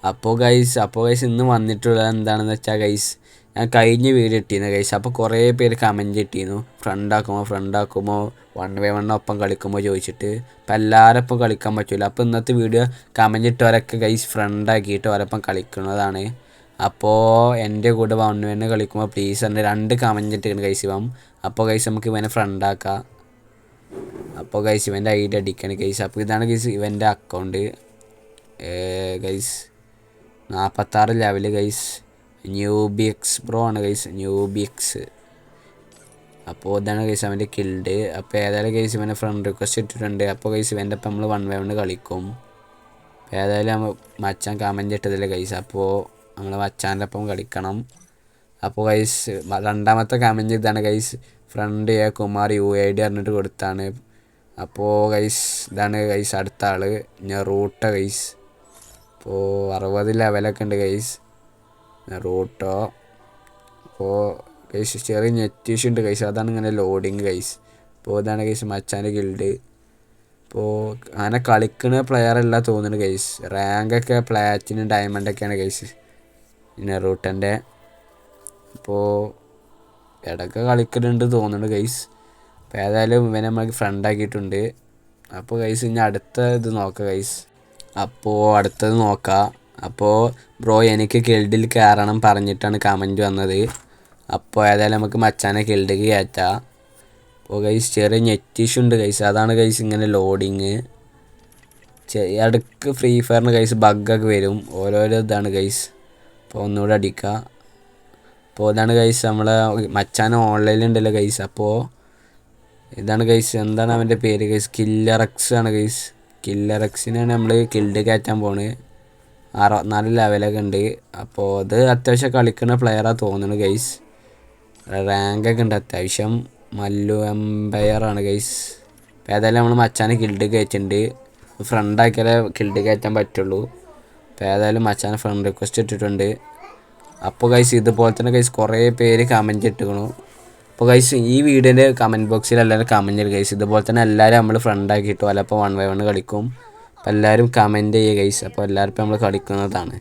അപ്പോൾ ഗൈസ് ഇന്ന് വന്നിട്ടുള്ളത് എന്താണെന്ന് വെച്ചാൽ ഗൈസ് ഞാൻ കഴിഞ്ഞ വീഡിയോ ഇട്ടിരുന്നു ഗൈസ്. അപ്പോൾ കുറേ പേര് കമൻറ്റ് ഇട്ടിരുന്നു ഫ്രണ്ടാക്കുമോ 1v1 ഒപ്പം കളിക്കുമ്പോൾ ചോദിച്ചിട്ട്. അപ്പോൾ എല്ലാവരും ഒപ്പം കളിക്കാൻ പറ്റില്ല. അപ്പോൾ ഇന്നത്തെ വീഡിയോ കമൻറ്റ് ഇട്ടവരൊക്കെ ഗൈസ് ഫ്രണ്ടാക്കിയിട്ട് അവരൊപ്പം കളിക്കുന്നതാണ്. അപ്പോൾ എൻ്റെ കൂടെ 1v1 കളിക്കുമ്പോൾ പ്ലീസ് എൻ്റെ 2 കമൻറ്റ് ഇട്ടിരുന്നു ഗൈസ് ഇവൻ. അപ്പോൾ ഗൈസ് നമുക്ക് ഇവനെ ഫ്രണ്ടാക്കാം. അപ്പോൾ ഗൈസ് ഇവൻ്റെ ഐഡി അടിക്കണം ഗൈസ്. അപ്പോൾ ഇതാണ് ഗൈസ് ഇവൻ്റെ അക്കൗണ്ട് ഗൈസ്. 46 level guys. ന്യൂബിയക്സ് ബ്രോ ആണ് ഗൈസ്, ന്യൂബിയക്സ്. അപ്പോൾ ഇതാണ് ഗൈസ് അവൻ്റെ കിൽഡ്. അപ്പോൾ ഏതായാലും ഗൈസ് ഇവനെ ഫ്രണ്ട് റിക്വസ്റ്റ് ഇട്ടിട്ടുണ്ട്. അപ്പോൾ ഗൈസ് ഇവൻ്റെ ഒപ്പം നമ്മൾ 1v1 കളിക്കും. ഏതായാലും മച്ചാൻ കമൻറ്റ് ഇട്ടതില്ല ഗൈസ്. അപ്പോൾ നമ്മൾ മച്ചാൻ്റെ ഒപ്പം കളിക്കണം. അപ്പോൾ ഗൈസ് രണ്ടാമത്തെ കമൻറ്റ് ഇതാണ് ഗൈസ്. ഫ്രണ്ട് കുമാർ UID പറഞ്ഞിട്ട് കൊടുത്താണ്. അപ്പോൾ ഗൈസ് ഇതാണ് ഗൈസ് അടുത്ത ആൾ നെറൂട്ട ഗൈസ്. അപ്പോൾ 60 ലെവലൊക്കെ ഉണ്ട് ഗൈസ് നെറൂട്ടോ. അപ്പോൾ ഗൈസ് ചെറിയ നെറ്റ് ഇഷ്യൂ ഉണ്ട് ഗൈസ്, അതാണ് ഇങ്ങനെ ലോഡിങ് ഗൈസ്. അപ്പോൾ ഇതാണ് ഗൈസ് മച്ചാൻ്റെ ഗിൽഡ്. അപ്പോൾ അങ്ങനെ കളിക്കുന്ന പ്ലെയർ അല്ല തോന്നുന്നു ഗൈസ്. റാങ്കൊക്കെ പ്ലാറ്റിനും ഡയമണ്ടൊക്കെയാണ് ഗൈസ് നെറൂട്ടൻ്റെ. അപ്പോൾ ഇടയ്ക്ക് കളിക്കുന്നുണ്ട് തോന്നുന്നു ഗൈസ്. അപ്പോൾ ഏതായാലും ഇവനെ നമുക്ക് ഫ്രണ്ടാക്കിയിട്ടുണ്ട്. അപ്പോൾ ഗൈസ് ഇനി അടുത്ത ഇത് നോക്കാം ഗൈസ്. അപ്പോൾ അടുത്തത് നോക്കാം. അപ്പോൾ ബ്രോ എനിക്ക് ഗിൽഡിൽ കയറണം പറഞ്ഞിട്ടാണ് കമൻറ്റ് വന്നത്. അപ്പോൾ ഏതായാലും നമുക്ക് മച്ചാനെ ഗിൽഡിലേക്ക് കയറ്റാം. അപ്പോൾ ഗൈസ് ചെറിയ നെറ്റ് ഇഷ്യൂ ഉണ്ട് ഗൈസ്, അതാണ് ഗൈസ് ഇങ്ങനെ ലോഡിങ്. ഇടയ്ക്ക് ഫ്രീ ഫയറിന് ഗൈസ് ബഗ്ഗൊക്കെ വരും, ഓരോരോ ഇതാണ് ഗൈസ്. അപ്പോൾ ഒന്നുകൂടെ അടിക്കുക. അപ്പോൾ ഇതാണ് ഗൈസ് നമ്മളെ മച്ചാൻ ഓൺലൈനിലുണ്ടല്ലോ ഗൈസ്. അപ്പോൾ ഇതാണ് ഗൈസ്, എന്താണ് അവൻ്റെ പേര് ഗൈസ്, കില്ലറക്സ് ആണ് ഗൈസ്. കില്ലറക്സിനാണ് നമ്മൾ ഗിൽഡ് കയറ്റാൻ പോണ്. 64 ലെവലൊക്കെ ഉണ്ട്. അപ്പോൾ അത് അത്യാവശ്യം കളിക്കുന്ന പ്ലെയറാണ് തോന്നുന്നു ഗൈസ്. റാങ്കൊക്കെ ഉണ്ട് അത്യാവശ്യം. മല്ലു എംപയറാണ് ഗൈസ്. അപ്പോൾ ഏതായാലും നമ്മൾ മച്ചാനെ ഗിൽഡ് കയറ്റിട്ടുണ്ട്. ഫ്രണ്ടാക്കിയാലേ ഗിൽഡ് കയറ്റാൻ പറ്റുള്ളൂ. അപ്പോൾ ഏതായാലും മച്ചാനെ ഫ്രണ്ട് റിക്വസ്റ്റ് ഇട്ടിട്ടുണ്ട്. അപ്പോൾ ഗൈസ് ഇതുപോലെ തന്നെ ഗൈസ് കുറേ പേര് കമൻറ്റ് ഇട്ടിക്കണു. അപ്പോൾ ഗൈസ് ഈ വീഡിയോൻ്റെ കമൻറ്റ് ബോക്സിൽ എല്ലാവരും കമൻറ്റ് ചെയ്യും ഗൈസ്. ഇതുപോലെ തന്നെ എല്ലാവരും നമ്മൾ ഫ്രണ്ടാക്കിയിട്ടു, അല്ല അപ്പോൾ 1v1 കളിക്കും. അപ്പോൾ എല്ലാവരും കമൻറ്റ് ചെയ്യുക ഗൈസ്. അപ്പോൾ എല്ലാവർക്കും നമ്മൾ കളിക്കുന്നതാണ്.